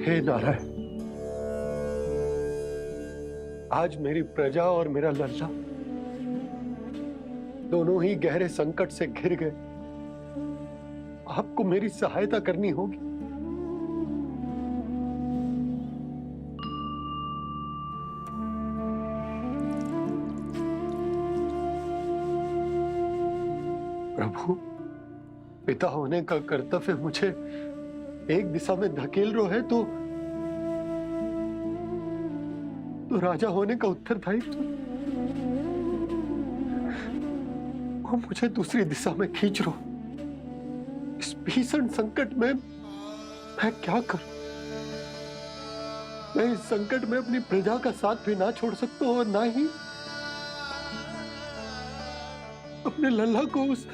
हे नारायण, आज मेरी प्रजा और मेरा लल्ला दोनों ही गहरे संकट से घिर गए। आपको मेरी सहायता करनी होगी। प्रभु, पिता होने का कर्तव्य मुझे एक दिशा में धकेल रहे है तो राजा होने का उत्तरदायित्व वो मुझे दूसरी दिशा में खींच रो। इस भीषण संकट में मैं क्या करूं? मैं इस संकट में अपनी प्रजा का साथ भी ना छोड़ सकता हूं और ना ही अपने लल्ला को उस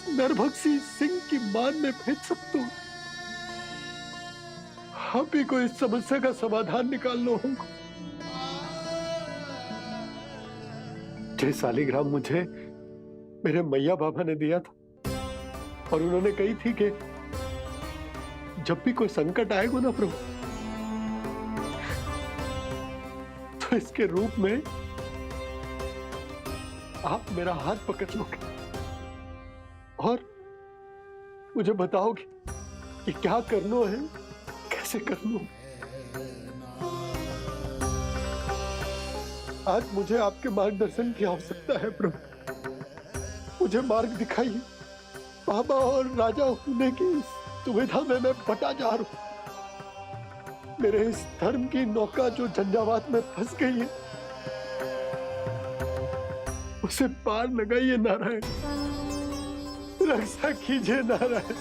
नरभक्षी सिंह की मान में भेज सकता हूं। आप ही को इस समस्या का समाधान निकालना होगा। जय शालिग्राम मुझे मेरे मैया बाबा ने दिया था और उन्होंने कही थी कि जब भी कोई संकट आएगा ना प्रभु, तो इसके रूप में आप मेरा हाथ पकड़ लोगे और मुझे बताओगे कि क्या करना है, कैसे करना है। आज मुझे आपके मार्गदर्शन की आवश्यकता है प्रभु। मुझे मार्ग दिखाइए। बाबा और राजा होने की दुविधा में मैं बटा जा रहा हूं। मेरे इस धर्म की नौका जो झंझावात में फंस गई है, उसे पार लगाइए नारायण। रक्षा कीजिए नारायण।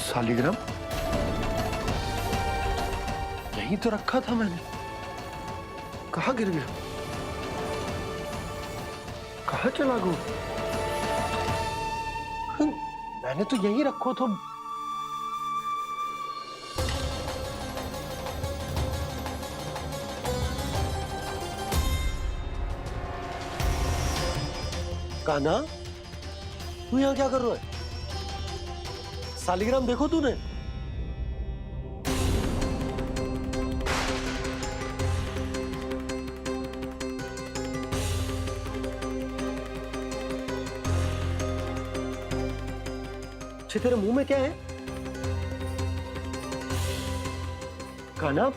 शालिग्राम यहीं तो रखा था मैंने। कहाँ गिर गया? कहाँ चला गया? मैंने तो यहीं रखो तो। कान्हा, तू यहाँ क्या कर रहा है? शालिग्राम देखो तूने? तेरे मुंह में क्या है? कान्हा,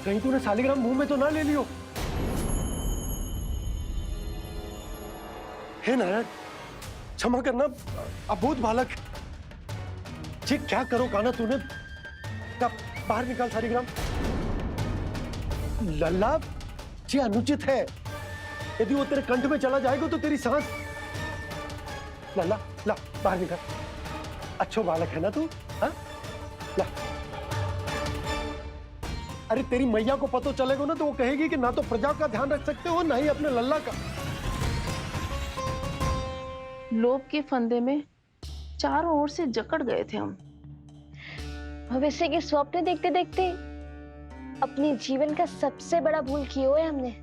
कहीं तूने शालिग्राम मुंह में तो ना ले लियो? हे नारायण, क्षमा करना, अबोध बालक। जी क्या करो कान्हा तूने? क्या बाहर निकाल शालिग्राम। लल्ला, जी अनुचित है। यदि वो तेरे कंठ में चला जाएगा तो तेरी सांस। लल्ला, ला बाहर निकाल। अच्छो बालक है ना तू? हाँ? ला। अरे तेरी मैया को पता चलेगा ना तो वो कहेगी कि ना तो प्रजा का ध्यान रख सकते हो ना ही अपने लल्ला का। लोभ के फंदे में चारों ओर से जकड़ गए थे हम। भविष्य के स्वप्न देखते देखते अपने जीवन का सबसे बड़ा भूल किया है हमने।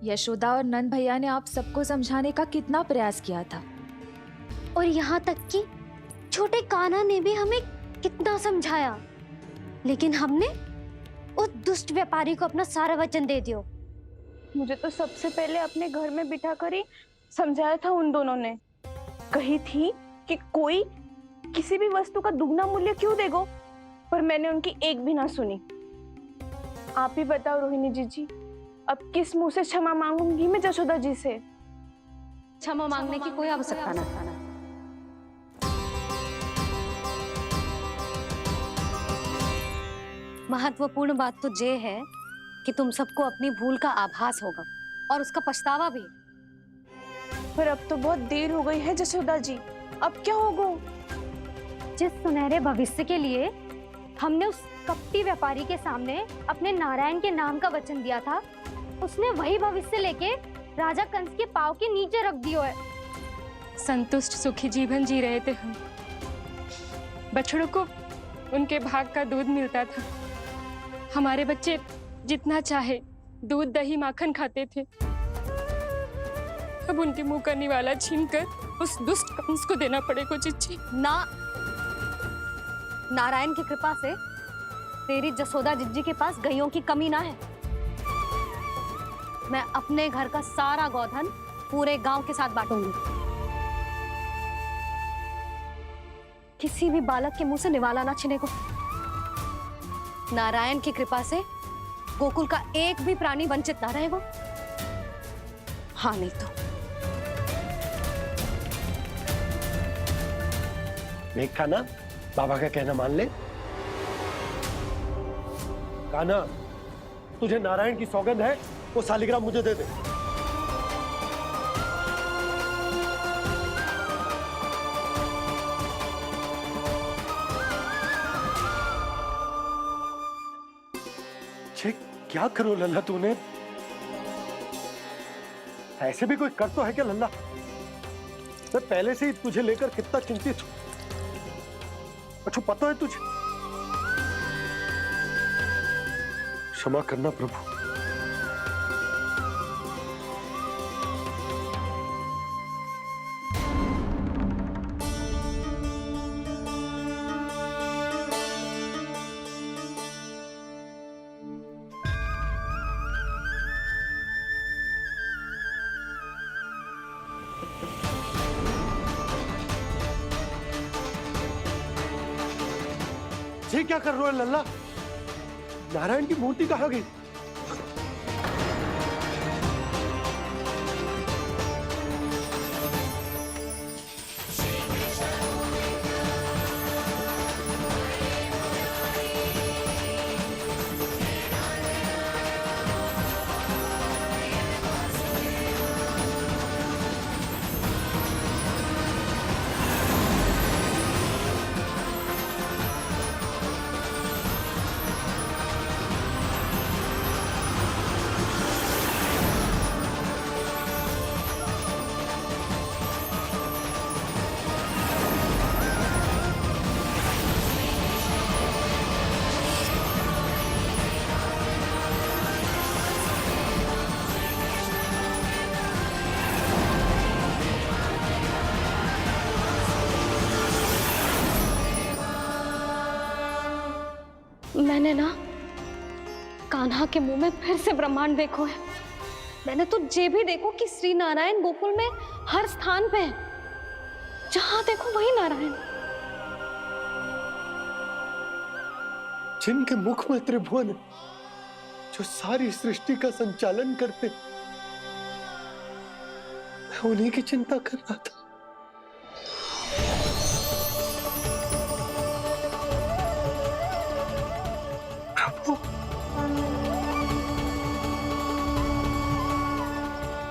यशोदा और नंद भैया ने आप सबको समझाने का कितना प्रयास किया था, और यहाँ तक कि छोटे कान्हा ने भी हमें कितना समझाया, लेकिन हमने उस दुष्ट व्यापारी को अपना सारा वचन दे दिया। मुझे तो सबसे पहले अपने घर में बिठा कर ही समझाया था उन दोनों ने। कही थी कि कोई किसी भी वस्तु का दुगना मूल्य क्यों देगो, पर मैंने उनकी एक भी ना सुनी। आप ही बताओ रोहिणी जी, अब किस मुंह से क्षमा मांगूंगी मैं जशोदा जी से? क्षमा मांगने की कोई आवश्यकता ना। महत्वपूर्ण बात तो ये है कि तुम सबको अपनी भूल का आभास होगा और उसका पछतावा भी। पर अब तो बहुत देर हो गई है जशोदा जी। अब क्या होगा? जिस सुनहरे भविष्य के लिए हमने उस कपटी व्यापारी के सामने अपने नारायण के नाम का वचन दिया था, उसने वही भविष्य लेके राजा कंस के पांव के नीचे रख दिया है। संतुष्ट सुखी जीवन जी रहे थे हम। बछड़ों को उनके भाग का दूध मिलता था। हमारे बच्चे जितना चाहे दूध दही माखन खाते थे। अब उनके मुंह का निवाला छीनकर उस दुष्ट कंस को देना पड़ेगा चिच्ची। ना, नारायण की कृपा से तेरी जसोदा जिज्जी के पास गायों की कमी ना है। मैं अपने घर का सारा गोधन पूरे गांव के साथ बांटूंगी। किसी भी बालक के मुंह से निवाला ना छिने को। नारायण की कृपा से गोकुल का एक भी प्राणी वंचित ना रहेगा। हाँ नहीं तो देख कान्हा, बाबा का कहना मान ले। कान्हा, तुझे नारायण की सौगंध है, वो सालिग्राम मुझे दे दे। छे, क्या करो लल्ला तूने? ऐसे भी कोई कर तो है क्या लल्ला? मैं पहले से ही तुझे लेकर कितना चिंतित हूं। अच्छा पता है तुझे? क्षमा करना प्रभु। ये क्या कर रहे हो लल्ला? नारायण की मूर्ति कहाँ गई? मैंने ना कान्हा के मुंह में फिर से ब्रह्मांड देखो है। मैंने तो ये भी देखो कि श्री नारायण गोकुल में हर स्थान पे है। जहां देखो वही नारायण। जिनके मुख में त्रिभुवन है, जो सारी सृष्टि का संचालन करते, मैं उन्हीं की चिंता कर रहा था। प्रभु,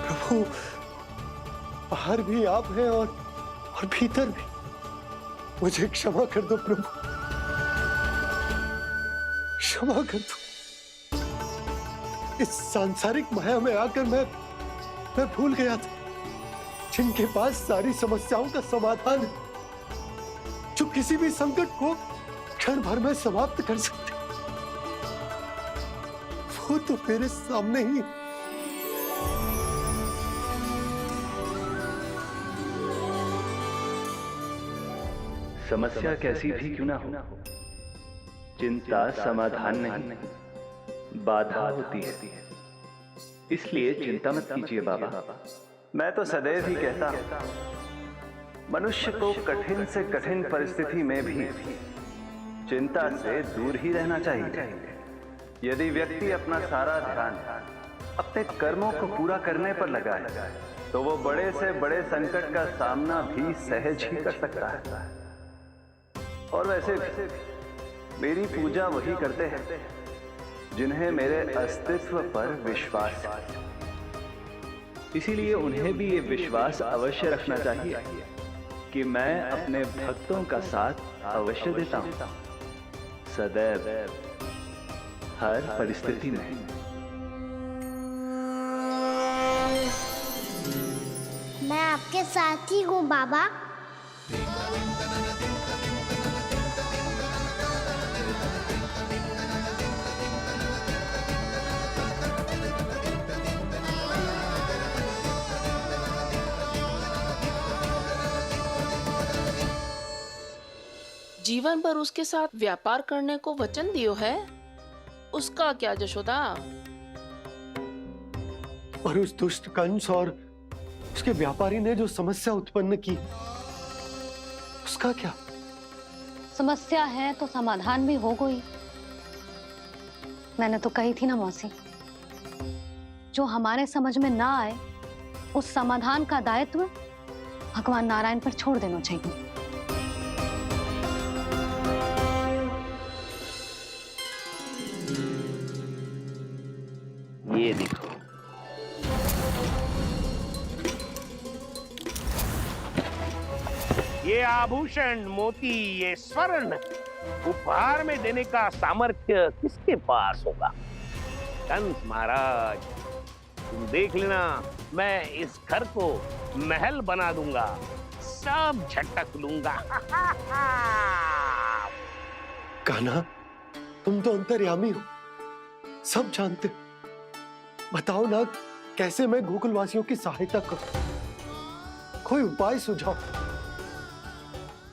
प्रभु, बाहर भी आप हैं और भीतर भी। मुझे क्षमा कर दो प्रभु, क्षमा कर दो। इस सांसारिक माया में आकर मैं भूल गया था जिनके पास सारी समस्याओं का समाधान है, जो किसी भी संकट को क्षण भर में समाप्त कर सकते, वो तो मेरे सामने ही। समस्या कैसी भी क्यों ना हो, चिंता समाधान नहीं, बाधा होती है। इसलिए चिंता मत कीजिए बाबा। मैं तो सदैव ही कहता हूं, मनुष्य को कठिन से कठिन परिस्थिति में भी चिंता से दूर ही रहना चाहिए। यदि व्यक्ति अपना सारा ध्यान अपने कर्मों को पूरा करने पर लगाए, तो वो बड़े से बड़े संकट का सामना भी सहज ही कर सकता है। और वैसे मेरी पूजा वही करते हैं जिन्हें मेरे अस्तित्व पर विश्वास है। इसीलिए उन्हें भी ये विश्वास अवश्य रखना चाहिए कि मैं अपने भक्तों का साथ अवश्य देता हूं, सदैव, हर परिस्थिति में। मैं आपके साथ ही हूँ बाबा। जीवन भर उसके साथ व्यापार करने को वचन दियो है, उसका क्या जशोदा? और उस दुष्ट कंस और उसके व्यापारी ने जो समस्या उत्पन्न की, उसका क्या? समस्या है तो समाधान भी हो गई। मैंने तो कही थी ना मौसी, जो हमारे समझ में ना आए उस समाधान का दायित्व भगवान नारायण पर छोड़ देना चाहिए। ये देखो, ये आभूषण, मोती, ये स्वर्ण उपहार में देने का सामर्थ्य किसके पास होगा? कंस महाराज, तुम देख लेना, मैं इस घर को महल बना दूंगा, सब झटक लूंगा। कान्हा, तुम तो अंतर्यामी हो, सब जानते हो। बताओ ना, कैसे मैं गोकुलवासियों की सहायता करूं? कोई उपाय सुझाओ।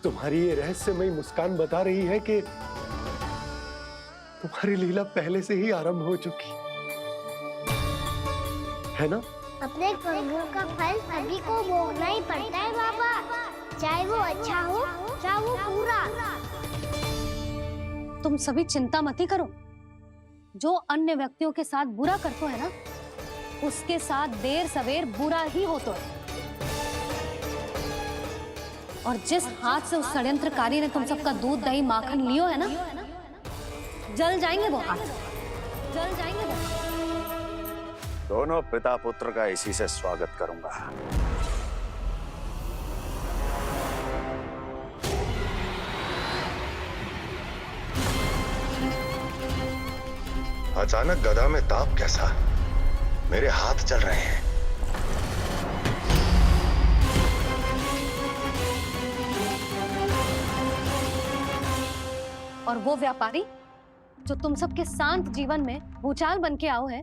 तुम्हारी ये रहस्यमयी मुस्कान बता रही है कि तुम्हारी लीला पहले से ही आरंभ हो चुकी है ना? अपने कर्मों का फल सभी को भोगना ही पड़ता है बाबा, चाहे वो अच्छा हो चाहे वो बुरा। तुम सभी चिंता मत ही करो। जो अन्य व्यक्तियों के साथ बुरा करते है ना, उसके साथ देर सवेर बुरा ही होता है। और जिस हाथ से उस षड्यंत्रकारी ने तुम सबका दूध दही माखन लियो है ना, जल जाएंगे वो हाथ, जल जाएंगे वो। दोनों पिता पुत्र का इसी से स्वागत करूंगा। अचानक गदा में ताप कैसा? मेरे हाथ चल रहे हैं। और वो व्यापारी जो तुम सबके शांत जीवन में भूचाल बन के आओ है,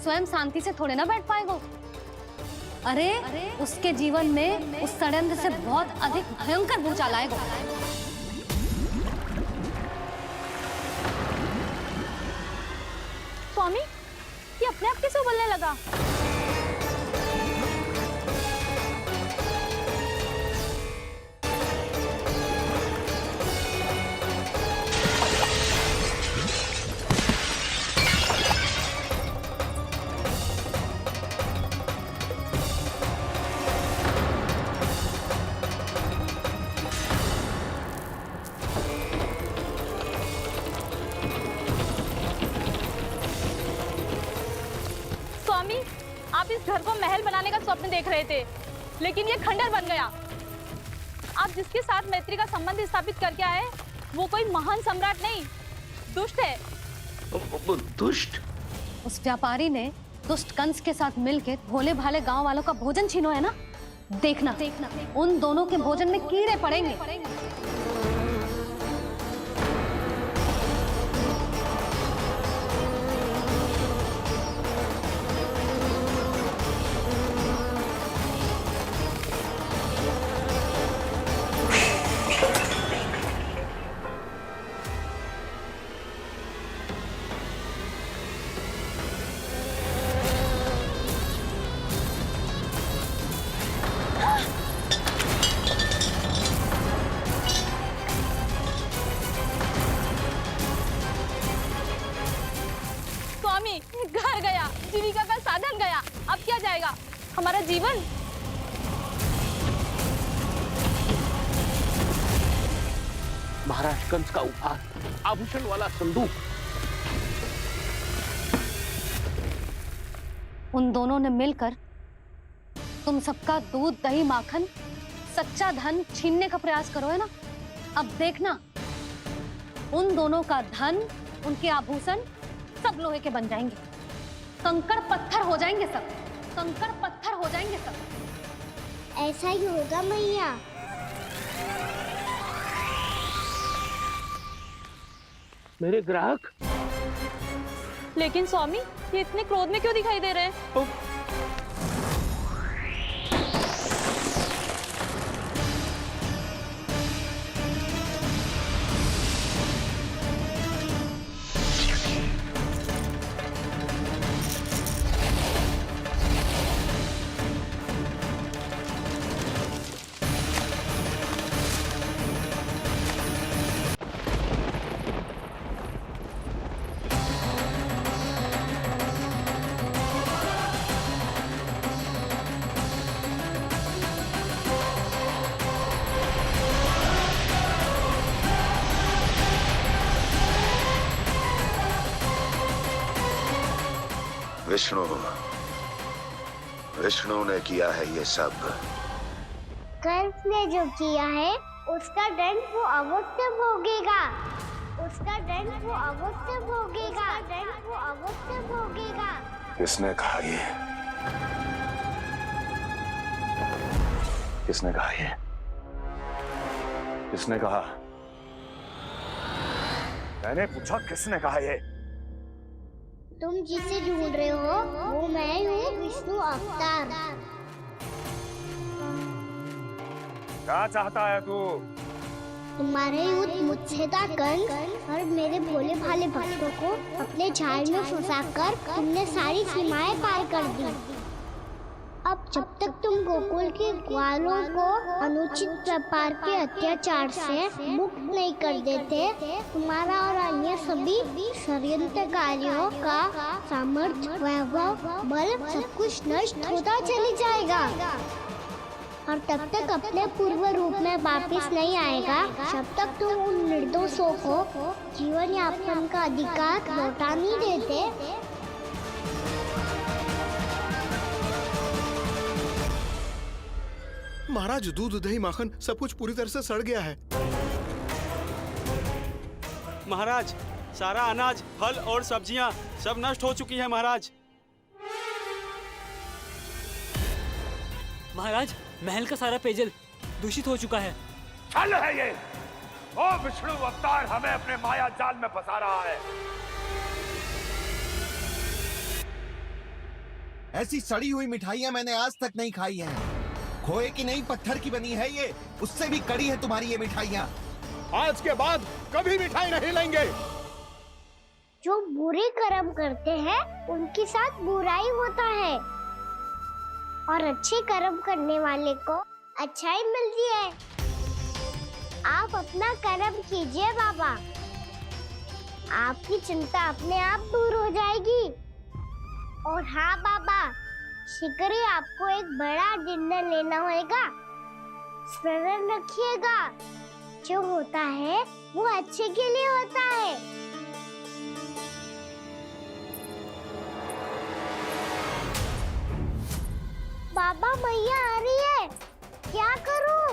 स्वयं शांति से थोड़े ना बैठ पाएगा। अरे उसके जीवन में उस षड्यंत्र से बहुत अधिक भयंकर भूचाल आएगा। स्वामी, ये अपने आप कैसे बोलने लगा? स्वामी, आप इस घर को महल बनाने का स्वप्न देख रहे थे, लेकिन ये खंडर बन गया। आप जिसके साथ मैत्री का संबंध स्थापित करके आए, वो कोई महान सम्राट नहीं, दुष्ट है। दुष्ट? उस व्यापारी ने दुष्ट कंस के साथ मिलकर भोले भाले गांव वालों का भोजन छीनो है ना, देखना उन दोनों के भोजन में कीड़े पड़ेंगे। घर गया, जीविका का साधन गया, अब क्या जाएगा हमारा जीवन? महाराज कंस का उपहार, आभूषण वाला संदूक। उन दोनों ने मिलकर तुम सबका दूध दही माखन सच्चा धन छीनने का प्रयास करो, है ना? अब देखना, उन दोनों का धन, उनके आभूषण सब लोहे के बन जाएंगे, कंकड़ पत्थर हो जाएंगे सब, कंकड़ पत्थर हो जाएंगे सब। ऐसा ही होगा मैया। मेरे ग्राहक। लेकिन स्वामी, ये इतने क्रोध में क्यों दिखाई दे रहे हैं? विष्णु ने किया है ये सब। कंस ने जो किया है उसका दंड वो अवश्य भोगेगा, उसका दंड वो अवश्य भोगेगा, दंड वो अवश्य भोगेगा। किसने कहा ये? किसने कहा ये? किसने कहा? मैंने पूछा किसने कहा ये? तुम जिसे ढूंढ रहे हो वो मैं हूँ, विष्णु अवतार। क्या चाहता है तू? तुम्हारे युद्ध मुझसे था कंस, और मेरे भोले भाले भक्तों को अपने जाल में फंसाकर तुमने सारी सीमाएं पार कर दी। अब जब तक तुम गोकुल के ग्वालों को अनुचित प्रकार के अत्याचार से मुक्त नहीं कर देते, तुम्हारा और अन्य सभी षड्यंत्रकारियों का सामर्थ्य, वैभव, बल सब कुछ नष्ट होता चली जाएगा, और तब तक अपने पूर्व रूप में वापस नहीं आएगा जब तक तुम उन निर्दोषों को जीवन यापन का अधिकार लौटा नहीं देते। महाराज, दूध, दही, माखन सब कुछ पूरी तरह से सड़ गया है। महाराज, सारा अनाज, फल और सब्जियां सब नष्ट हो चुकी है महाराज। महाराज, महल का सारा पेयजल दूषित हो चुका है। छल है ये। ओ विष्णु अवतार हमें अपने माया जाल में फंसा रहा है। ऐसी सड़ी हुई मिठाइयां मैंने आज तक नहीं खाई हैं। खोए की नहीं, पत्थर की बनी है ये, उससे भी कड़ी है तुम्हारी ये मिठाइयां। आज के बाद कभी मिठाई नहीं लेंगे। जो बुरे कर्म करते हैं उनके साथ बुराई होता है, और अच्छे कर्म करने वाले को अच्छाई मिलती है। आप अपना कर्म कीजिए बाबा, आपकी चिंता अपने आप दूर हो जाएगी। और हाँ बाबा, शीघ्र ही आपको एक बड़ा डिनर लेना होगा। स्मरण रखिएगा, जो होता है वो अच्छे के लिए होता है। बाबा, मैया आ रही है, क्या करूं?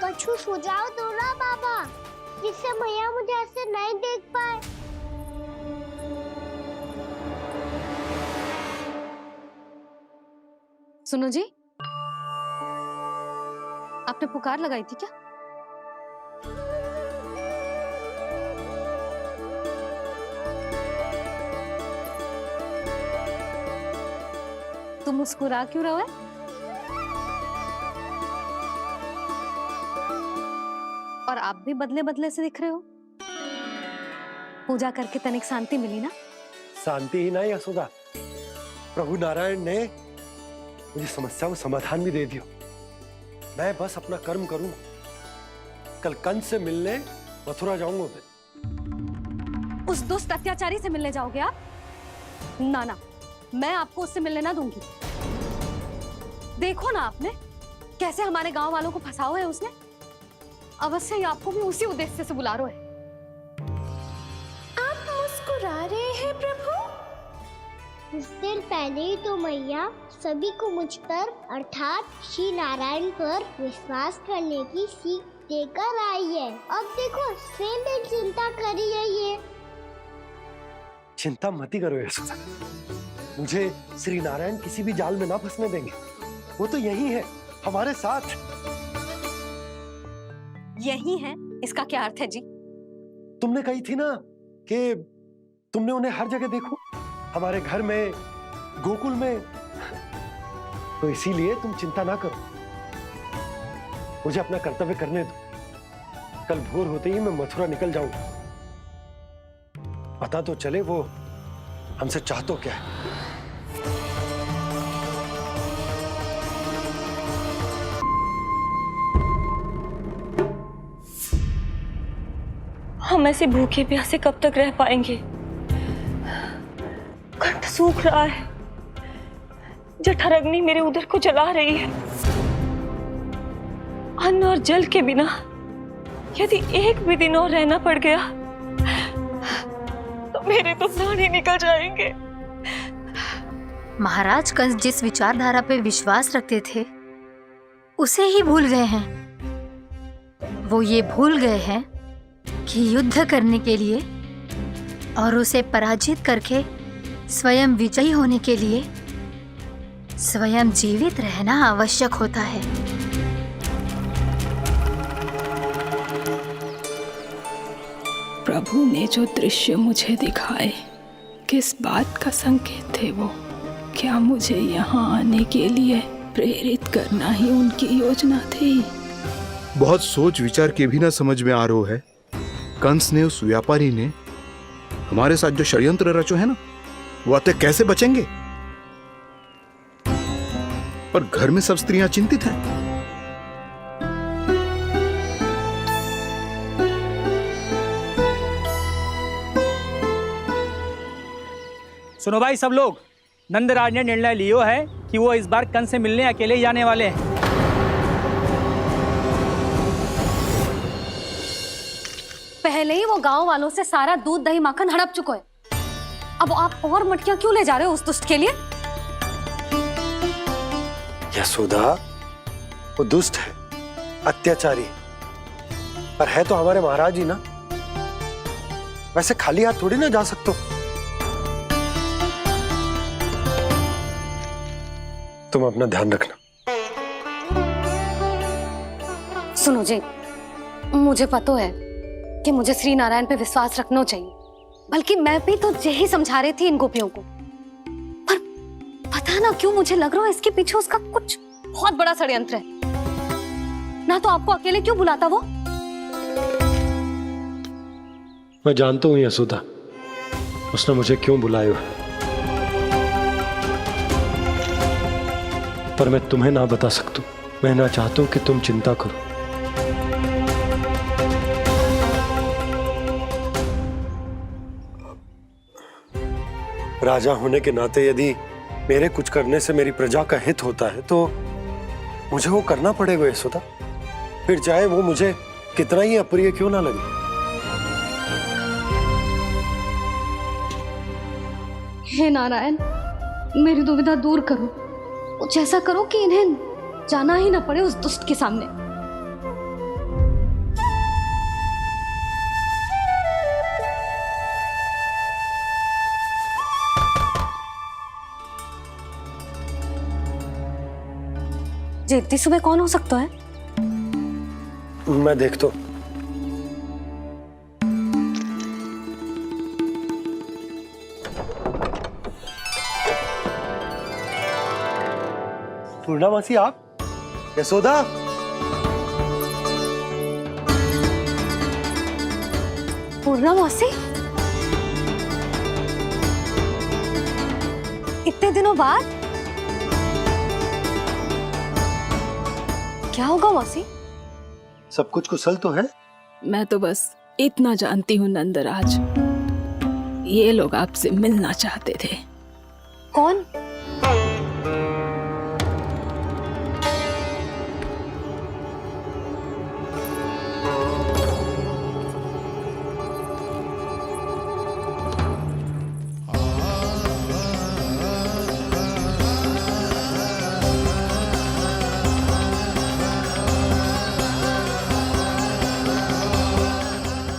कछु सुझाव दो ना बाबा, जिससे मैया मुझे ऐसे नहीं देख पाए। सुनो जी, आपने पुकार लगाई थी क्या? तुम मुस्कुरा क्यों रहे हो? और आप भी बदले बदले से दिख रहे हो। पूजा करके तनिक शांति मिली ना? शांति ही नहीं यशोदा, प्रभु नारायण ने मुझे समस्या को समाधान भी दे दिया। मैं बस अपना कर्म करूं। कल कंस से मिलने मथुरा जाऊंगा मैं। उस दुष्ट अत्याचारी से मिलने जाओगे आप? ना ना, मैं आपको उससे मिलने ना दूंगी। देखो ना आपने कैसे हमारे गांव वालों को फंसाओ है उसने। अवश्य ही आपको भी उसी उद्देश्य से बुला रहा है। आप मुस्कुरा रहे हैं प्रभु? कुछ देर पहले ही तो मैया सभी को मुझ पर अर्थात श्री नारायण पर विश्वास करने की सीख देकर आई है। अब देखो स्वयं भी चिंता करी है ये। चिंता मत ही करो यशोदा, मुझे श्री नारायण किसी भी जाल में ना फंसने देंगे। वो तो यही है हमारे साथ। यही है, इसका क्या अर्थ है जी? तुमने कही थी ना कि तुमने उन्हें हर जगह देखो, हमारे घर में, गोकुल में, तो इसीलिए तुम चिंता ना करो, मुझे अपना कर्तव्य करने दो। कल भोर होते ही मैं मथुरा निकल जाऊंगा। पता तो चले वो हमसे चाहतो क्या है। हम ऐसे भूखे प्यासे कब तक रह पाएंगे? कंठ सूख रहा है, जठराग्नि मेरे उदर को जला रही है। अन्न और जल के बिना यदि एक भी दिन और रहना पड़ गया तो मेरे तो प्राण ही निकल जाएंगे। महाराज कंस जिस विचारधारा पे विश्वास रखते थे उसे ही भूल गए हैं। वो ये भूल गए हैं कि युद्ध करने के लिए और उसे पराजित करके स्वयं विजयी होने के लिए स्वयं जीवित रहना आवश्यक होता है। प्रभु ने जो दृश्य मुझे दिखाए, किस बात का संकेत थे वो? क्या मुझे यहाँ आने के लिए प्रेरित करना ही उनकी योजना थी? बहुत सोच विचार के भी ना समझ में आ रहा है। कंस ने, उस व्यापारी ने हमारे साथ जो षड्यंत्र रचो है ना, वो आते कैसे बचेंगे? पर घर में सब स्त्रियां चिंतित हैं। सुनो भाई सब लोग, नंदराज ने निर्णय लियो है कि वो इस बार कंस से मिलने अकेले ही आने वाले हैं। पहले ही वो गांव वालों से सारा दूध दही माखन हड़प चुके हैं। अब आप और मटकियां क्यों ले जा रहे हो उस दुष्ट के लिए? यशोदा, वो दुष्ट है, अत्याचारी, पर है तो हमारे महाराज ही ना। वैसे खाली हाथ थोड़ी ना जा सकते। तुम अपना ध्यान रखना। सुनो जी, मुझे पता है कि मुझे श्री नारायण पे विश्वास रखना चाहिए, बल्कि मैं भी तो यही समझा रही थी इन गोपियों को। पर पता ना क्यों मुझे लग रहा है इसके पीछे उसका कुछ बहुत बड़ा षड्यंत्र है। ना तो आपको अकेले क्यों बुलाता वो? मैं जानता हूँ यशोदा, उसने मुझे क्यों बुलाया, पर मैं तुम्हें ना बता सकता। मैं ना चाहता हूं कि तुम चिंता करो। राजा होने के नाते यदि मेरे कुछ करने से मेरी प्रजा का हित होता है तो मुझे वो करना पड़ेगा यशोदा, फिर चाहे वो मुझे कितना ही अप्रिय क्यों ना लगे। हे नारायण, मेरी दुविधा दूर करो। कुछ ऐसा करो कि इन्हें जाना ही ना पड़े उस दुष्ट के सामने। जी इतनी सुबह कौन हो सकता है? मैं देखता हूं। पूर्णामासी, आप? यशोदा, पूर्णामासी, इतने दिनों बाद? क्या होगा मौसी? सब कुछ कुशल तो है? मैं तो बस इतना जानती हूँ नंदराज, ये लोग आपसे मिलना चाहते थे। कौन?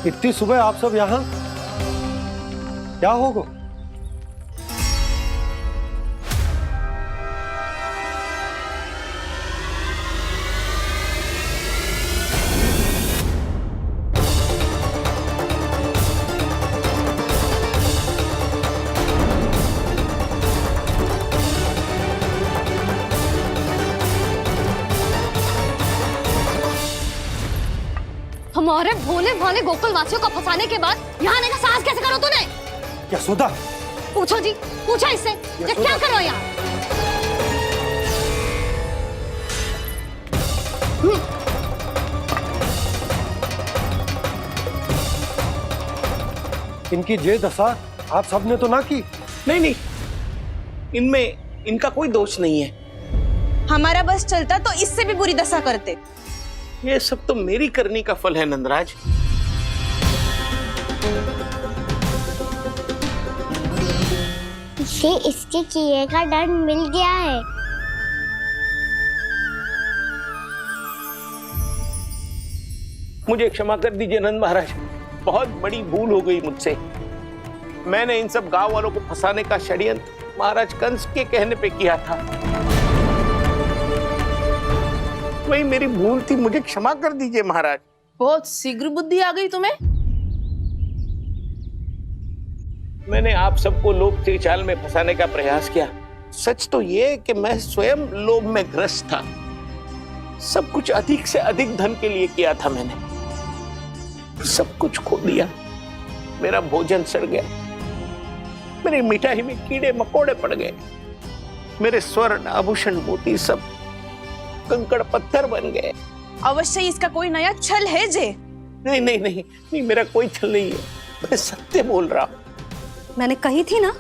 इतनी सुबह आप सब यहाँ? क्या होगा? हमारे भोले भाले गोकुल वासियों को फंसाने के बाद यहाँ आने का साहस कैसे करो तूने? यशोदा, पूछो जी, पूछो इससे, ये क्या करो यहाँ? इनकी ये दशा आप सबने तो ना की? नहीं नहीं, इनमें इनका कोई दोष नहीं है। हमारा बस चलता तो इससे भी बुरी दशा करते। ये सब तो मेरी करनी का फल है नंदराज। इसे इसके किए का दंड मिल गया है। मुझे क्षमा कर दीजिए नंद महाराज, बहुत बड़ी भूल हो गई मुझसे। मैंने इन सब गांव वालों को फंसाने का षड्यंत्र महाराज कंस के कहने पे किया था। वही मेरी भूल थी, मुझे क्षमा कर दीजिए महाराज। बहुत शीघ्र बुद्धि आ गई तुम्हें। मैंने आप सबको लोभ के जाल में फंसाने का प्रयास किया। सच तो ये कि मैं स्वयं लोभ में ग्रस्त था। सब कुछ अधिक से अधिक धन के लिए किया था मैंने। सब कुछ खो दिया। मेरा भोजन सड़ गया, मेरी मिठाई में कीड़े मकोड़े पड़ गए, मेरे स्वर्ण आभूषण मोती सब कंकड़ पत्थर बन गए। अवश्य इसका कोई नया छल है जे। नहीं नहीं नहीं नहीं, मेरा कोई छल नहीं है, मैं सत्य बोल रहा हूं। मैंने कही थी ना,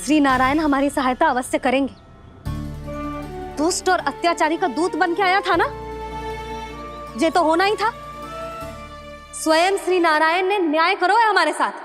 श्री नारायण हमारी सहायता अवश्य करेंगे। दुष्ट और अत्याचारी का दूत बन के आया था ना, ये तो होना ही था। स्वयं श्री नारायण ने न्याय करो है हमारे साथ।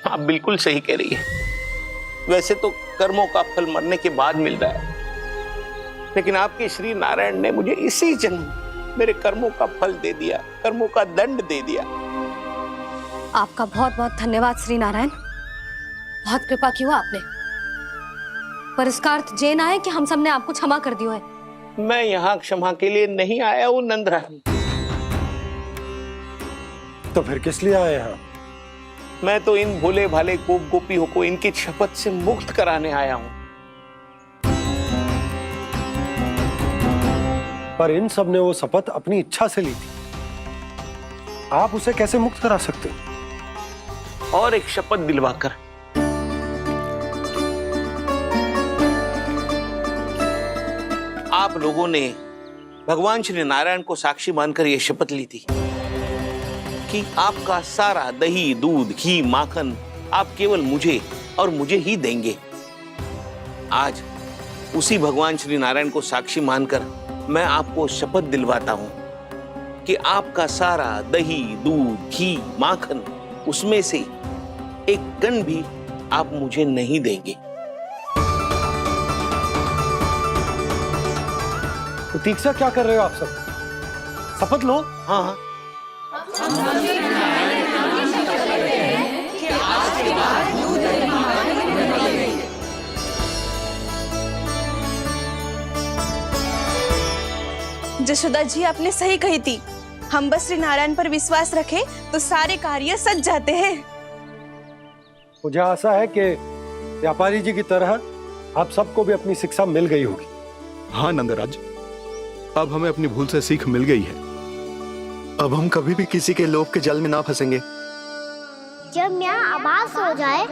आप बिल्कुल सही कह रही है। वैसे तो कर्मों का फल मरने के बाद मिल रहा है, लेकिन आपके श्री नारायण ने मुझे इसी जन्म मेरे कर्मों का फल दे दिया, कर्मों का दंड दे दिया। आपका बहुत बहुत धन्यवाद श्री नारायण, बहुत कृपा की हो आपने। पर इसका अर्थ ये ना है कि हम सबने आपको क्षमा कर दिया है। मैं यहाँ क्षमा के लिए नहीं आया हूँ नंदरानी। तो फिर किस लिए आए यहाँ? मैं तो इन भोले भाले गोप गोपियों को इनकी शपथ से मुक्त कराने आया हूँ। पर इन सब ने वो शपथ अपनी इच्छा से ली थी, आप उसे कैसे मुक्त करा सकते? और एक शपथ दिलवाकर। आप लोगों ने भगवान श्री नारायण को साक्षी मानकर यह शपथ ली थी कि आपका सारा दही, दूध, घी, माखन आप केवल मुझे और मुझे ही देंगे। आज उसी भगवान श्री नारायण को साक्षी मानकर मैं आपको शपथ दिलवाता हूं कि आपका सारा दही, दूध, घी, माखन उसमें से एक कण भी आप मुझे नहीं देंगे। प्रतीक्षा क्या कर रहे हो आप सब? शपथ लो। हाँ हाँ, जशोदा जी आपने सही कही थी। हम बस श्री नारायण पर विश्वास रखें तो सारे कार्य सज जाते हैं। मुझे आशा है कि व्यापारी जी की तरह आप सबको भी अपनी शिक्षा मिल गई होगी। हाँ नंदराज, अब हमें अपनी भूल से सीख मिल गई है। अब हम कभी भी किसी के लोभ के जल में ना फंसेंगे। जब यहाँ आभास हो जाए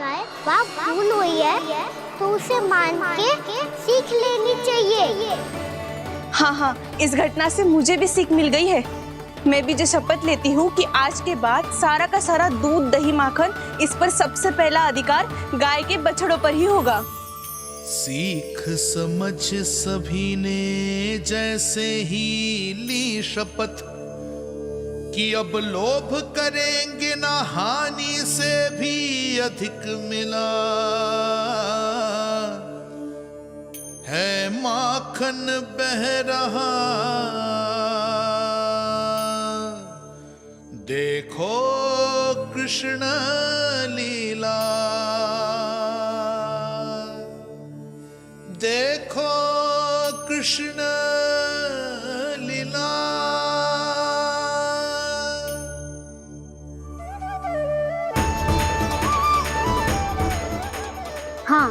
वहाँ भूल हुई है तो उसे मान के सीख लेनी चाहिए। हाँ हाँ, इस घटना से मुझे भी सीख मिल गई है। मैं भी जो शपथ लेती हूँ कि आज के बाद सारा का सारा दूध दही माखन इस पर सबसे पहला अधिकार गाय के बछड़ों पर ही होगा। सीख समझ सभी ने जैसे ही ली शपथ कि अब लोभ करेंगे ना हानि से भी अधिक मिला है माखन बह रहा देखो कृष्ण लीला देखो कृष्ण लीला। हाँ,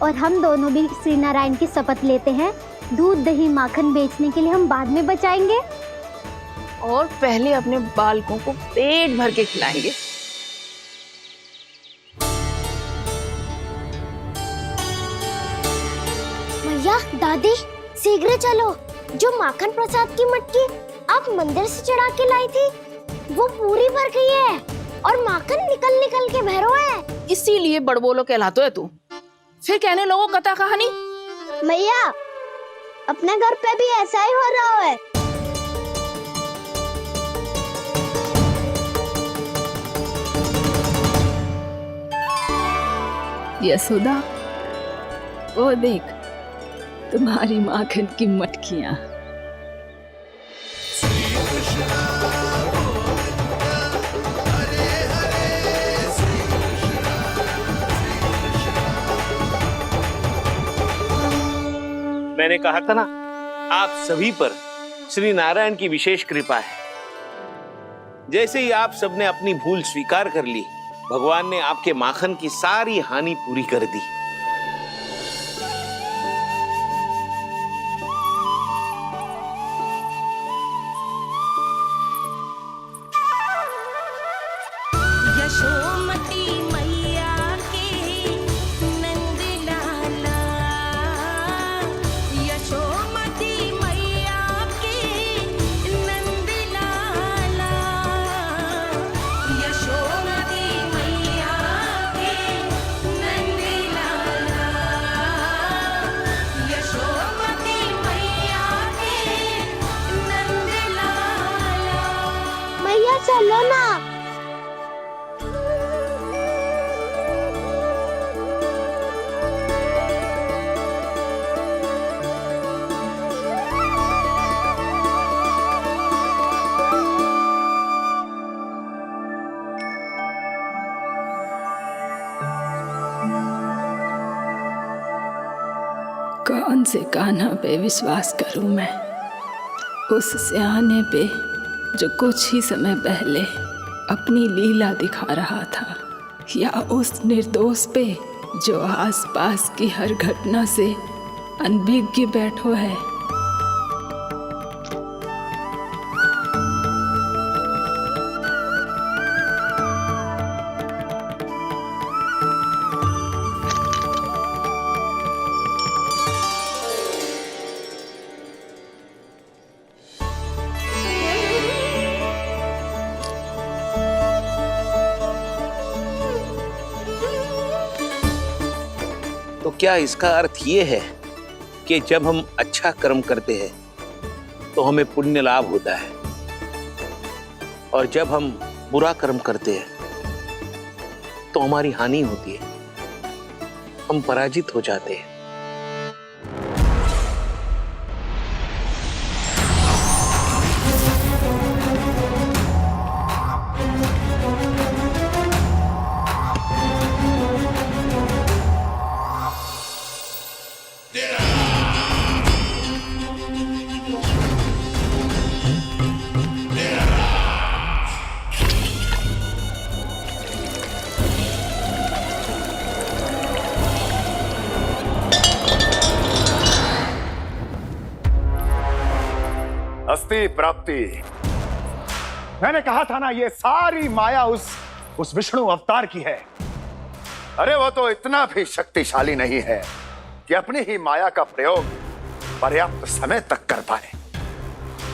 और हम दोनों भी श्री नारायण की शपथ लेते हैं, दूध दही माखन बेचने के लिए हम बाद में बचाएंगे और पहले अपने बालकों को पेट भर के खिलाएंगे। भैया, दादी, शीघ्र चलो। जो माखन प्रसाद की मटकी आप मंदिर से चढ़ा के लाई थी, वो पूरी भर गई है और माखन निकल निकल के बह रहा है। इसीलिए बड़बोलो कहलाते है तू। फिर कहने लोगों कथा कहानी। भैया, अपने घर पे भी ऐसा ही हो रहा है। यशोदा, वो देख तुम्हारी माखन की मटकियां। मैंने कहा था ना, आप सभी पर श्री नारायण की विशेष कृपा है। जैसे ही आप सबने अपनी भूल स्वीकार कर ली, भगवान ने आपके माखन की सारी हानि पूरी कर दी। यशोमती मैया के नंद लाला, यशोमती मैया के नंद लाला, यशोमती मैया के नंद लाला, यशोमती मैया के नंद लाला। मैया चलो ना। कौन से कान्हा पे विश्वास करूं मैं? उस सियाने पे जो कुछ ही समय पहले अपनी लीला दिखा रहा था, या उस निर्दोष पे जो आसपास की हर घटना से अनभिज्ञ बैठो है। तो क्या इसका अर्थ ये है कि जब हम अच्छा कर्म करते हैं तो हमें पुण्य लाभ होता है, और जब हम बुरा कर्म करते हैं तो हमारी हानि होती है, हम पराजित हो जाते हैं? अस्ति प्राप्ति। मैंने कहा था ना, ये सारी माया उस विष्णु अवतार की है। अरे वो तो इतना भी शक्तिशाली नहीं है कि अपनी ही माया का प्रयोग पर्याप्त समय तक कर पाए।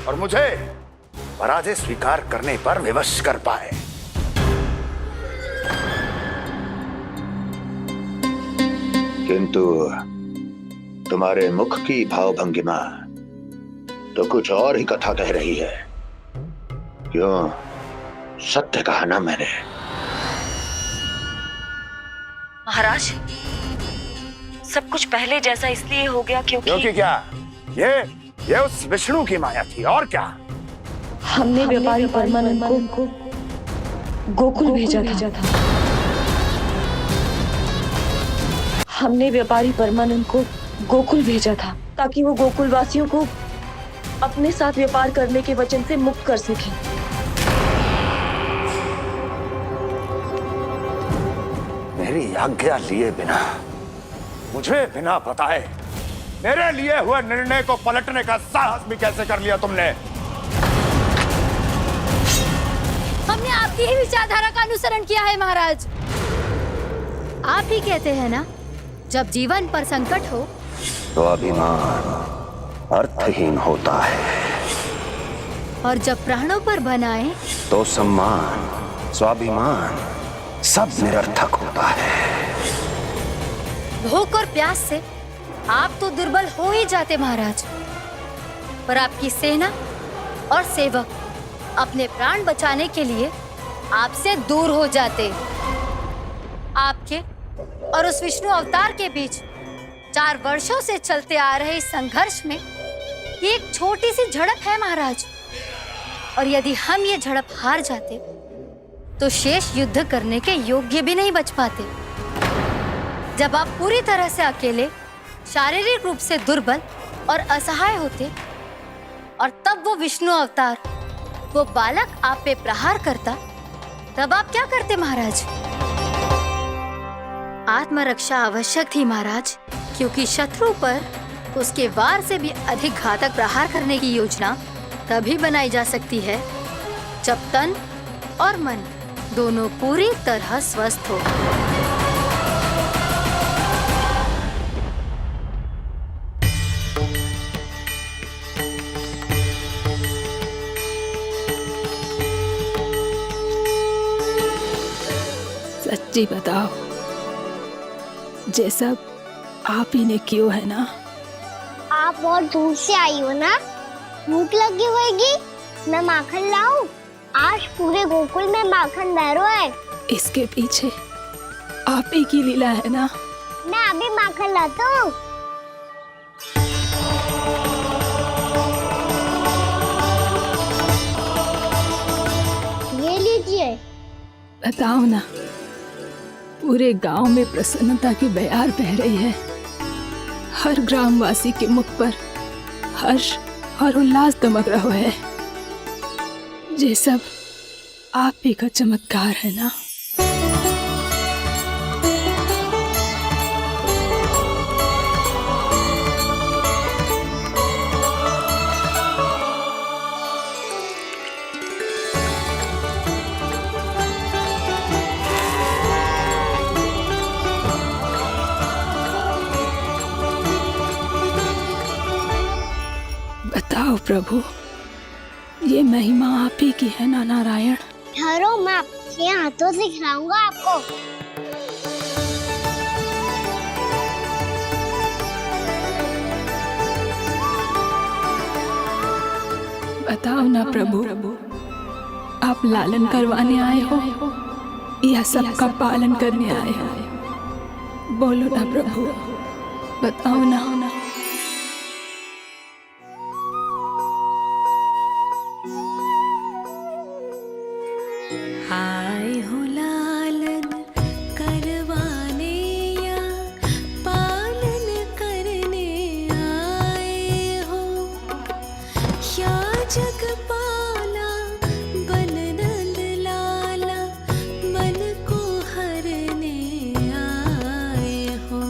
और मुझे पराजय स्वीकार करने पर विवश कर पाए। किंतु तुम्हारे मुख की भावभंगिमा तो कुछ और ही कथा कह रही है। क्यों? सत्य कहा ना मैंने। महाराज, सब कुछ पहले जैसा इसलिए हो गया क्योंकि क्या? ये उस विष्णु की माया थी, और क्या? हमने व्यापारी परमानंद को गोकुल भेजा था। हमने व्यापारी परमानंद को गोकुल भेजा था ताकि वो गोकुल वासियों को अपने साथ व्यापार करने के वचन से मुक्त कर सके। मेरी आज्ञा लिए बिना, मुझे बिना बताए मेरे लिए हुए निर्णय को पलटने का साहस भी कैसे कर लिया तुमने? हमने आपकी ही विचारधारा का अनुसरण किया है महाराज। आप ही कहते हैं ना, जब जीवन पर संकट हो तो अभिमान अर्थहीन होता है, और जब प्राणों पर बनाए तो सम्मान स्वाभिमान सब निरर्थक होता है। भूख और प्यास से आप तो दुर्बल हो ही जाते महाराज, पर आपकी सेना और सेवक अपने प्राण बचाने के लिए आपसे दूर हो जाते। आपके और उस विष्णु अवतार के बीच 4 वर्षों से चलते आ रहे इस संघर्ष में ये एक छोटी सी झड़प है महाराज, और यदि हम ये झड़प हार जाते तो शेष युद्ध करने के योग्य भी नहीं बच पाते। जब आप पूरी तरह से अकेले, शारीरिक रूप से दुर्बल और असहाय होते, और तब वो विष्णु अवतार, वो बालक आप पे प्रहार करता, तब आप क्या करते महाराज? आत्मरक्षा आवश्यक थी महाराज, क्योंकि शत्रु पर उसके वार से भी अधिक घातक प्रहार करने की योजना तभी बनाई जा सकती है जब तन और मन दोनों पूरी तरह स्वस्थ हो। सच्ची बताओ, ये सब आप ही ने क्यों है ना? आप और दूर से आई हो ना, भूख लगी होगी। मैं माखन लाऊं? आज पूरे गोकुल में माखन बह रहा है। इसके पीछे आप ही की लीला है ना? मैं अभी माखन लाता हूँ। ये लीजिए। बताओ ना, पूरे गांव में प्रसन्नता की बयार बह रही है। हर ग्रामवासी के मुख पर हर्ष और उल्लास दमक रहा है। ये सब आप ही का चमत्कार है ना? बताओ प्रभु, ये महिमा आप ही की है ना नारायण? ठहरो, मैं आपके हाथों से खिलाऊंगा आपको। बताओ ना प्रभु, आप लालन करवाने आए हो या सबका पालन करने आए हो? बोलो ना प्रभु, बताओ ना। आए हो लालन करवाने या पालन करने आए हो, या जगपाला बन नंद लाला मन को हरने आए हो।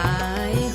आए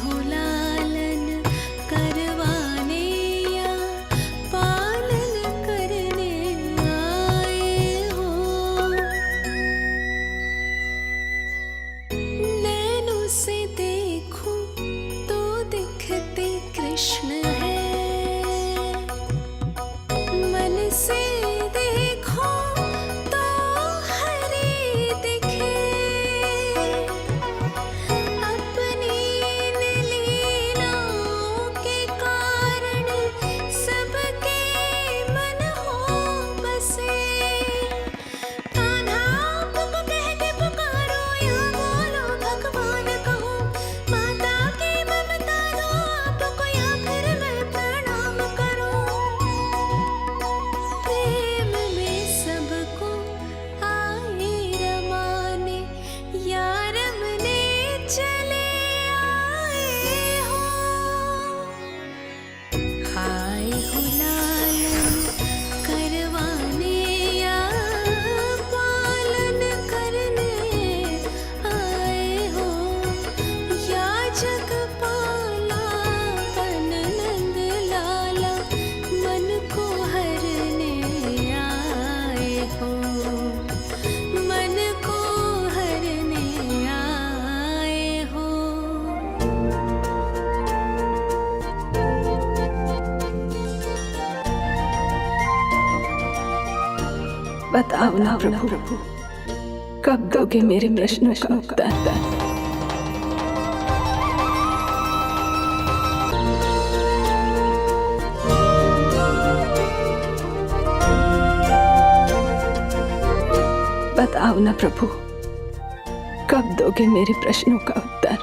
बताओ ना प्रभु, कब दोगे मेरे प्रश्नों का उत्तर? बताओ ना प्रभु, कब दोगे मेरे प्रश्नों का उत्तर?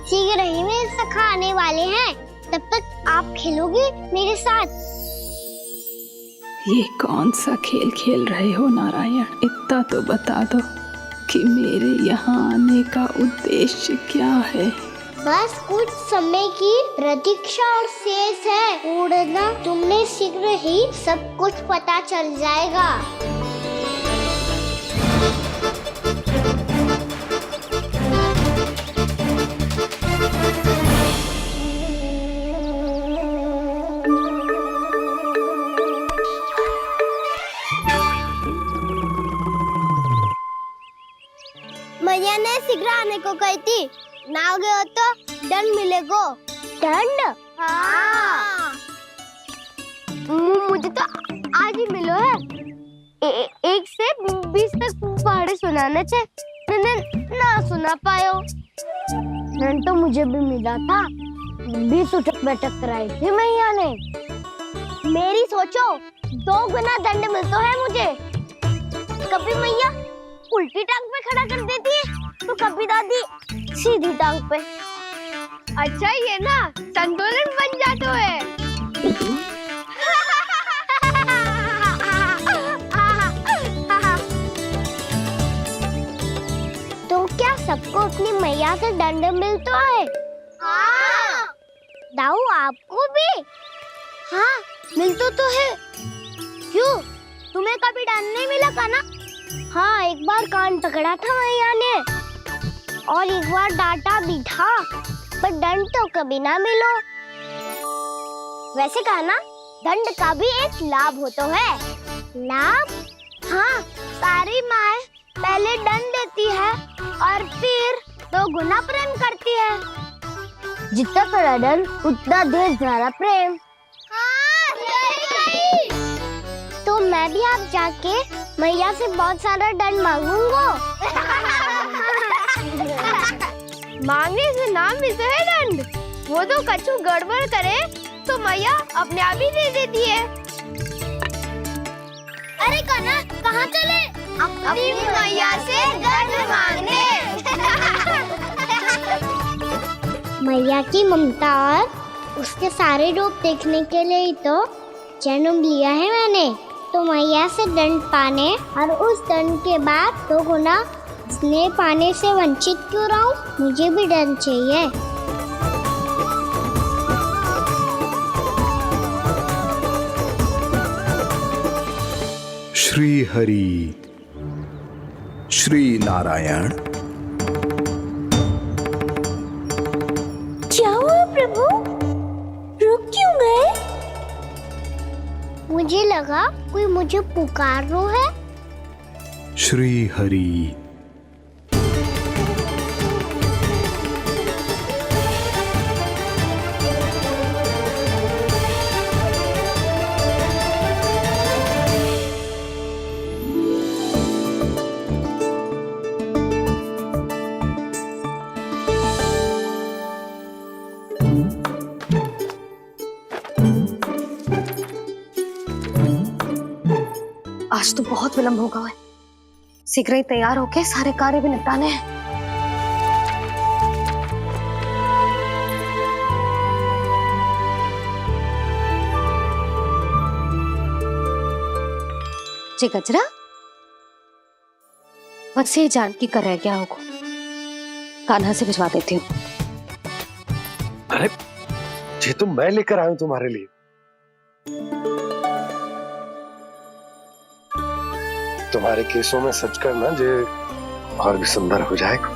शीघ्र ही मेरे सखा आने वाले हैं, तब तक आप खेलोगे मेरे साथ। ये कौन सा खेल खेल रहे हो नारायण? इतना तो बता दो कि मेरे यहाँ आने का उद्देश्य क्या है? बस कुछ समय की प्रतीक्षा और शेष है। उड़ना तुमने शीघ्र ही सब कुछ पता चल जाएगा। मैया ने शीघ्र आने को कही थी, ना हो गए हो तो दंड मिलेगा। दंड? हाँ। मुझे तो आज ही मिलो है। 1 से 20 तक पहाड़े सुनाने थे, ना सुना पायो। दंड तो मुझे भी मिला था, 20 उठक बैठक कराई थी मैया ने। मेरी सोचो 2 गुना दंड मिलता है मुझे। कभी मैया उल्टी टांग पे खड़ा कर देती है, तो कभी दादी सीधी टांग पे। अच्छा ये ना संतुलन बन जाता है। तो क्या सबको अपनी मैया से दंड मिलता है? हाँ। दाऊ आपको भी? हाँ मिलता तो है। क्यों, तुम्हें कभी दंड नहीं मिला का ना? हाँ, एक बार कान पकड़ा था मैया ने और एक बार डांटा भी था, पर दंड तो कभी ना मिलो। वैसे कहा ना, दंड का भी एक लाभ होता है। लाभ? हाँ, सारी माँ पहले दंड देती है और फिर 2 गुना प्रेम करती है। जितना बड़ा दंड उतना ढेर सारा प्रेम। हाँ, सही। तो मैं भी आप जाके मैया से बहुत सारा दंड मांगूंगा। मांगने से नाम भी तो है दंड। वो तो कछु गड़बड़ करे तो मैया अपने आप ही दे देती है। अरे कना, कहाँ चले? अपनी मैया से दंड मांगने। मैया की ममता और उसके सारे रूप देखने के लिए ही तो जन्म लिया है मैंने। तो मैया से दंड पाने और उस दंड के बाद 2 गुना स्नेह पाने से वंचित क्यों रहूं? मुझे भी दंड चाहिए। श्री हरि, श्री नारायण। क्या हुआ प्रभु? रुक क्यों गए? मुझे लगा कोई मुझे पुकार रहा है। श्री हरि। आज तो बहुत विलंब होगा है। शीघ्र ही तैयार होके सारे कार्य भी निपटाने हैं। जी गजरा, बस ये जान की कर रहे क्या होगा। कान्हा से भिजवा देती हूँ। अरे ये तो मैं लेकर आया हूं तुम्हारे लिए। तुम्हारे केसों में सच करना जे और भी सुंदर हो जाएगा।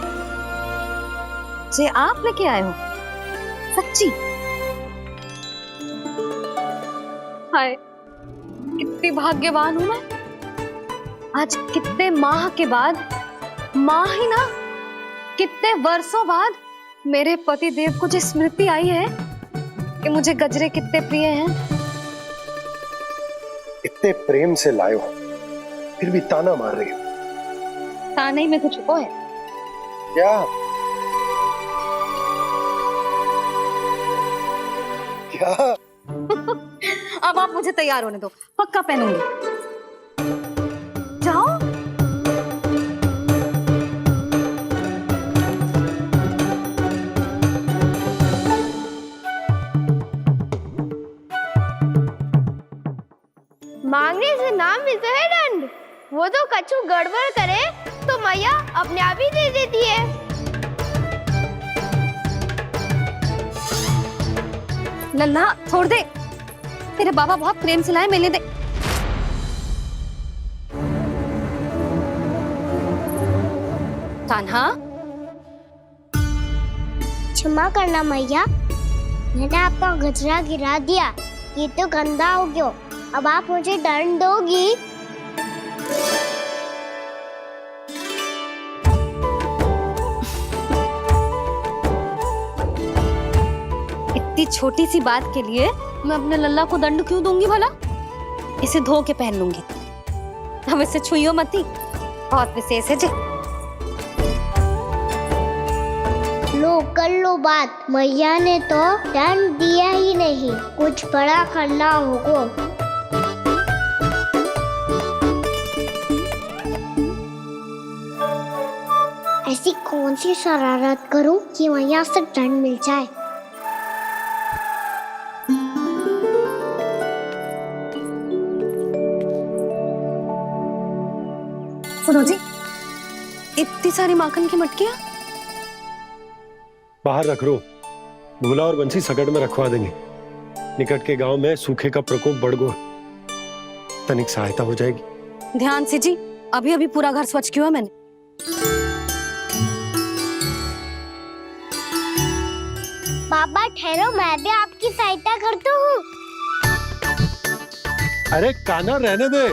जे आप लेके आए हो? सच्ची? हाय, कितनी भाग्यवान हूं मैं। आज कितने माह के बाद, माह ही ना, कितने वर्षों बाद मेरे पति देव को जो स्मृति आई है कि मुझे गजरे कितने प्रिय हैं। इतने प्रेम से लाए हो, फिर भी ताना मार रही हो। ताने में तो छुपो है। क्या क्या? अब आप मुझे तैयार होने दो, पक्का पहनूंगी। जाओ। मांगने से नाम मिलता है दंड। वो तो कछु गड़बड़ करे तो मैया अपने आप ही दे देती है। लल्ला छोड़ दे, तेरे बाबा बहुत प्रेम से लाए, मैंने दे। कान्हा, क्षमा करना मैया, मैंने आपका गजरा गिरा दिया, ये तो गंदा हो गया। अब आप मुझे दंड दोगी? इतनी छोटी सी बात के लिए मैं अपने लल्ला को दंड क्यों दूंगी भला? इसे धो के पहन लूंगी। हम इसे छुइयो मती, बहुत विशेष है जी। लो कर लो बात, मैया ने तो दंड दिया ही नहीं, कुछ बड़ा करना होगा। ऐसी कौन सी शरारत करूं कि मैया से दंड मिल जाए? सुनो जी, इतनी सारी माखन की मटकियां बाहर रख रो, भूला और बंसी सकट में रखवा देंगे। निकट के गांव में सूखे का प्रकोप बढ़ गया, तनिक सहायता हो जाएगी। ध्यान से जी, अभी अभी पूरा घर स्वच्छ किया मैंने। पापा ठहरो, मैं भी आपकी सहायता करता हूँ। अरे कान्हा रहने दे।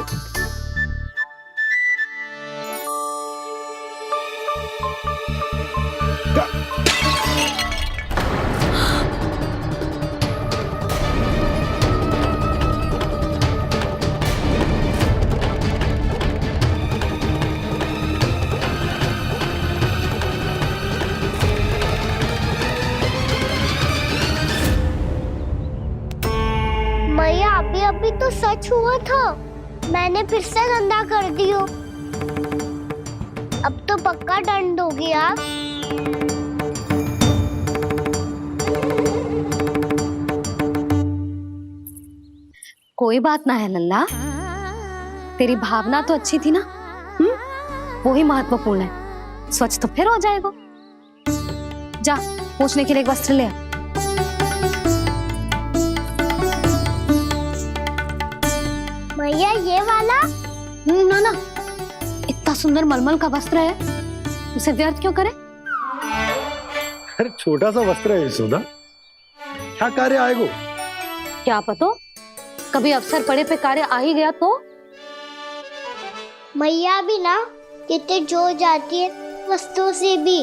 मैया अभी अभी तो सच हुआ था, मैंने फिर से गंदा कर दियो। अब तो पक्का दंड दोगी आप। कोई बात ना है लल्ला, तेरी भावना तो अच्छी थी ना, वो ही महत्वपूर्ण है। स्वच्छ तो फिर हो जाएगा। जा पोंछने के लिए एक वस्त्र ले आ। भैया ये वाला? ना ना, इतना सुंदर मलमल का वस्त्र है, उसे व्यर्थ क्यों करे? अरे छोटा सा वस्त्र है यशोदा, क्या कार्य आएगा? क्या पता, कभी अवसर पड़े पे कार्य आ ही गया तो। मैया भी ना कितने जो जाती है वस्तुओं से भी।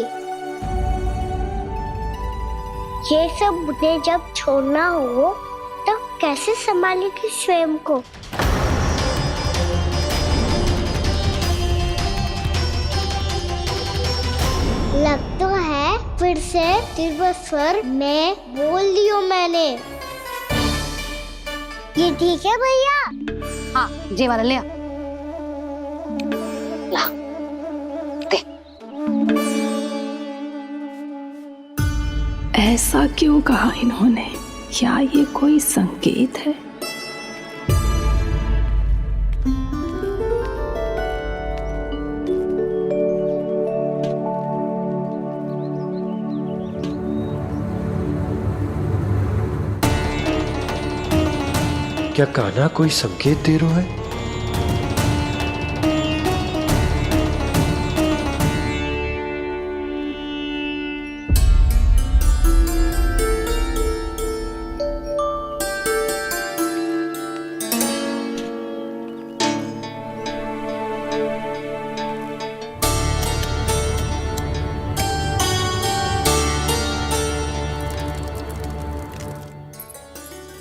ये सब मुझे जब छोड़ना हो तो कैसे संभालेगी स्वयं को? लग तो है फिर से तिरस्वर में बोल दियो मैंने। ये ठीक है भैया? हाँ, ये वाला ले आ। ला, दे। ऐसा क्यों कहा इन्होंने? क्या ये कोई संकेत है? क्या कान्हा कोई संकेत दे रहा है?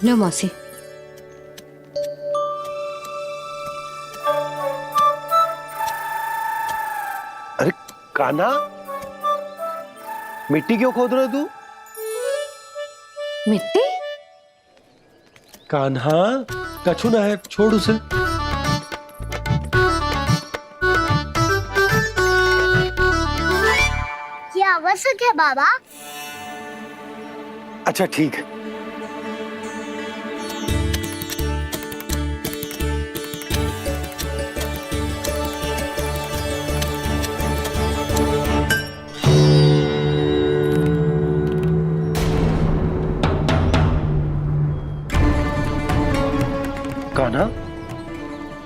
लो मौसी। कान्हा, मिट्टी क्यों खोद रहा तू? मिट्टी? कान्हा, कछु ना है, छोड़ उसे। ये आवश्यक है बाबा। अच्छा ठीक है। कान्हा,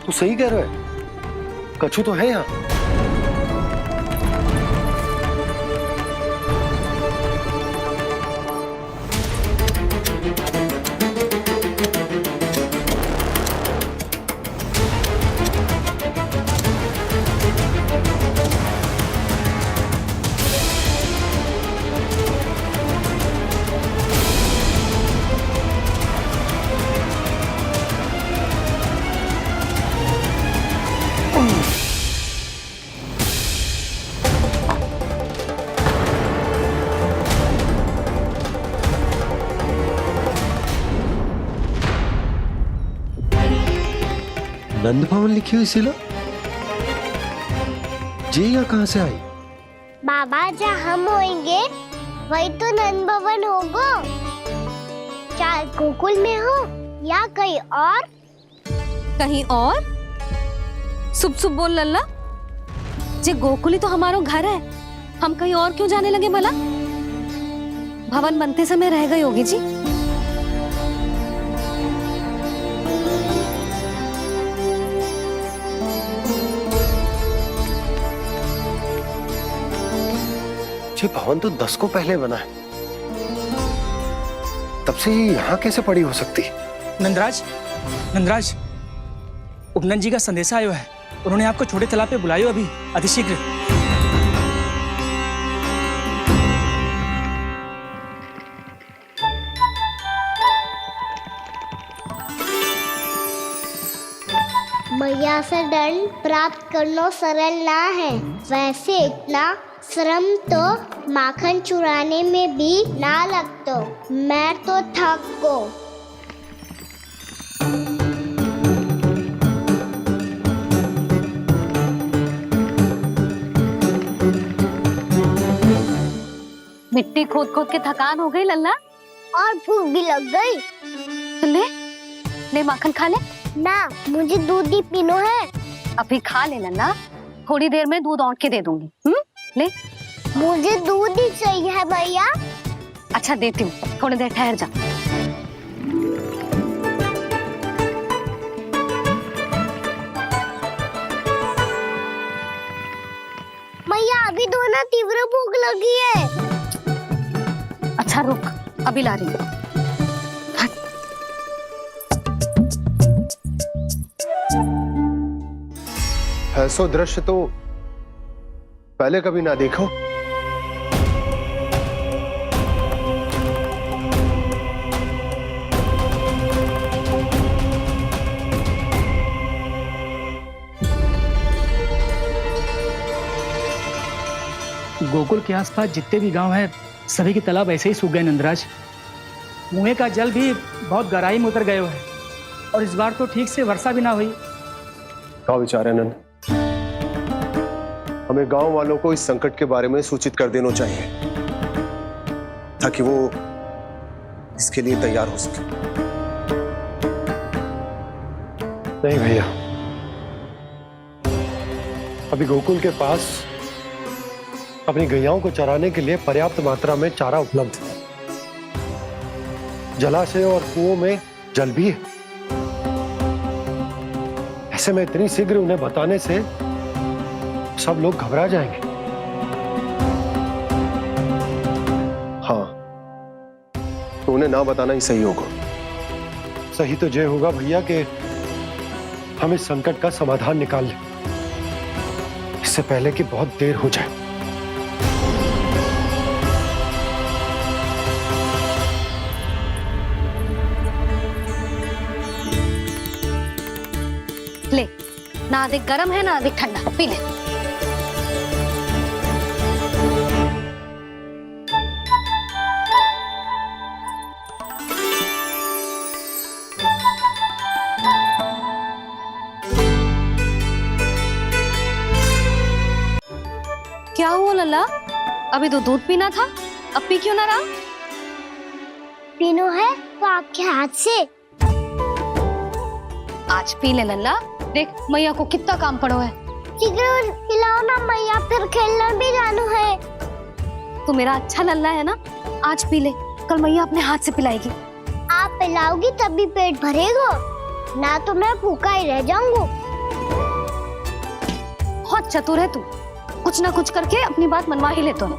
तू सही कह रहा है, कछु तो है यहाँ। नंद भवन लिखी हुई शिला, ये यहाँ कहाँ से आई? बाबा जहाँ हम होंगे वही तो नंद भवन होगा। चाहे गोकुल में हो या कहीं और। कहीं और? सुब सुब बोल लल्ला। जे गोकुली तो हमारो घर है, हम कहीं और क्यों जाने लगे भला? भवन बनते समय रह गई होगी जी। ये भवन तो 10 को पहले बना है, तब से ये यहाँ कैसे पड़ी हो सकती? नंदराज, नंदराज, उपनंद जी का संदेशा आयो है। उन्होंने आपको छोटे तालाब पे बुलायो अभी, अतिशीघ्र। मैया से दंड प्राप्त करना सरल ना है। वैसे इतना श्रम तो माखन चुराने में भी ना लगता। मैं तो थक गो। मिट्टी खोद खोद के थकान हो गई लल्ला, और भूख भी लग गई। तो ले ले माखन खा ले। ना, मुझे दूध ही पीनो है। अभी खा ले लल्ला, थोड़ी देर में दूध औंट के दे दूंगी। ले। मुझे दूध ही चाहिए भैया। अच्छा देती हूँ, थोड़ी देर ठहर जा। भैया अभी तो ना तीव्र भूख लगी है। अच्छा रुक, अभी ला रही हूँ। ऐसा दृश्य तो पहले कभी ना देखो। गोकुल के आसपास जितने भी गांव हैं, सभी के तालाब ऐसे ही सूख गए नंदराज। कुएं का जल भी बहुत गहराई में उतर गए है, और इस बार तो ठीक से वर्षा भी ना हुई। क्या विचार है नंद? हमें गांव वालों को इस संकट के बारे में सूचित कर देना चाहिए, ताकि वो इसके लिए तैयार हो सके। नहीं भैया, अभी गोकुल के पास अपनी गैयाओं को चराने के लिए पर्याप्त मात्रा में चारा उपलब्ध है। जलाशय और कुओं में जल भी है। ऐसे में इतनी शीघ्र उन्हें बताने से सब लोग घबरा जाएंगे। हाँ, तो उन्हें ना बताना ही सही होगा। सही तो ये होगा भैया कि हम इस संकट का समाधान निकाल लें, इससे पहले कि बहुत देर हो जाए। ले, ना अधिक गर्म है ना अधिक ठंडा, पी ले। क्या हुआ लल्ला? अभी तो दूध पीना था, अब पी क्यों ना रहा? पीनो है तो आपके हाथ से। आज पी ले लल्ला, देख मैया को कितना काम पड़ो है। शीघ्र पिलाओ ना मैया, फिर खेलने भी जाना है। तू मेरा अच्छा लल्ला है ना, आज पी ले, कल मैया अपने हाथ से पिलाएगी। आप पिलाओगी तभी पेट भरेगा, ना तो मैं भूखा ही रह जाऊंगा। बहुत चतुर है तू, कुछ ना कुछ करके अपनी बात मनवा ही लेता है।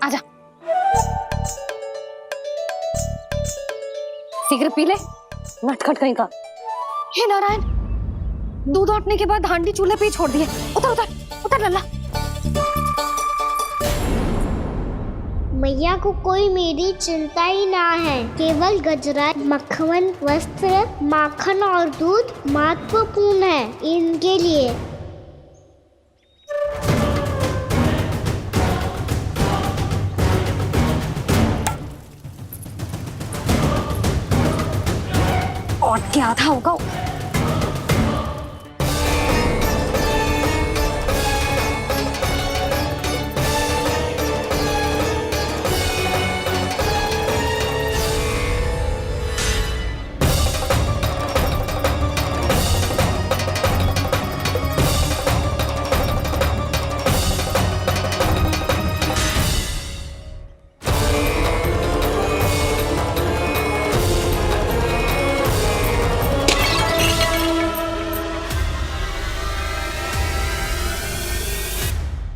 आजा, शीघ्र पी ले, नटखट कहीं का। हे नारायण, दूध औटने के बाद हांडी चूल्हे पे ही छोड़ दिए। उतर उतर उतर लल्ला। मैया को कोई मेरी चिंता ही ना है, केवल गजरा, मक्खन, वस्त्र, माखन और दूध महत्वपूर्ण है इनके लिए। और क्या था होगा?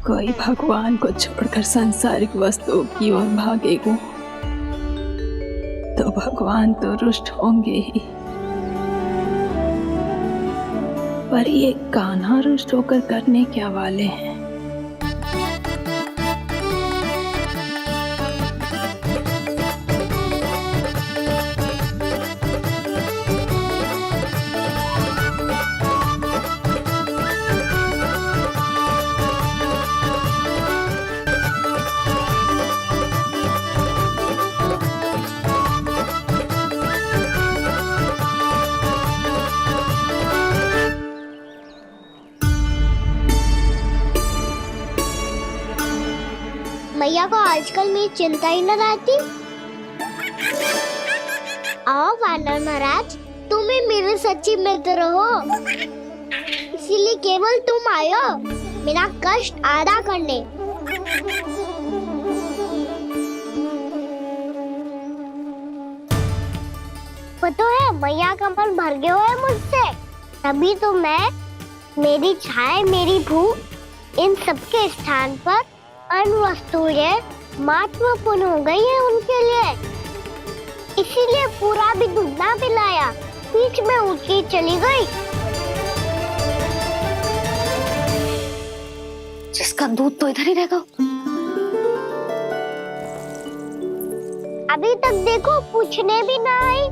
कोई भगवान को छोड़कर सांसारिक वस्तुओं की ओर भागेगा तो भगवान तो रुष्ट होंगे ही, पर ये कान्हा रुष्ट होकर करने क्या वाले हैं? मैया को आजकल मेरी चिंता ही न रहती। आओ वानर महाराज, तुम ही मेरे सच्ची मित्र हो, इसीलिए केवल तुम आयो मेरा कष्ट आधा करने। पता है मैया का मन भर गया है मुझसे, तभी तो मैं, मेरी छाया, मेरी भूख, इन सबके स्थान पर अन्य वस्तुएं महत्वपूर्ण हो गई है उनके लिए। इसीलिए पूरा भी दूध ना पिलाया, बीच में उठ के चली गई। जिसका दूध तो इधर ही रहेगा। अभी तक देखो पूछने भी ना आई।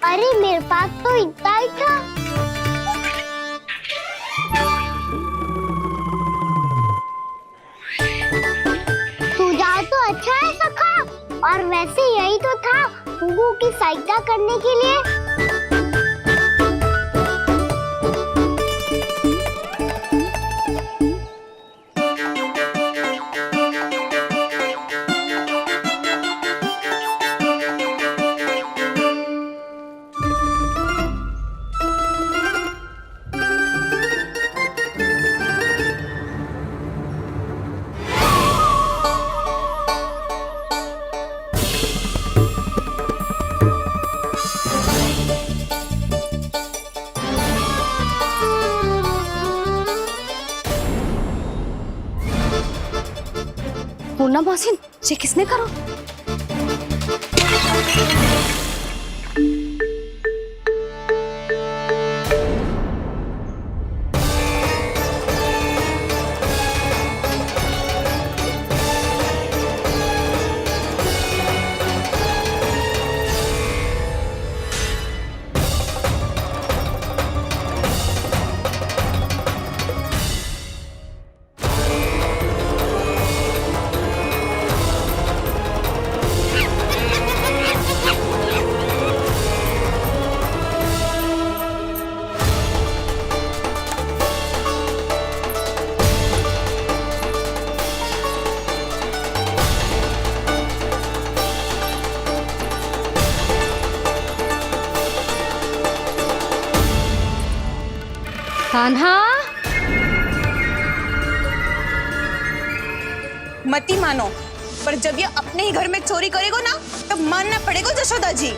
अरे मेरे पास तो इतना ही था। तो अच्छा है सखा, और वैसे यही तो था गुगू की सहायता करने के लिए। पूर्णा मौसी, ये किसने करो? कान्हा, मत ही मानो, पर जब ये अपने ही घर में चोरी करेगा ना, तब मानना पड़ेगा जशोदा जी।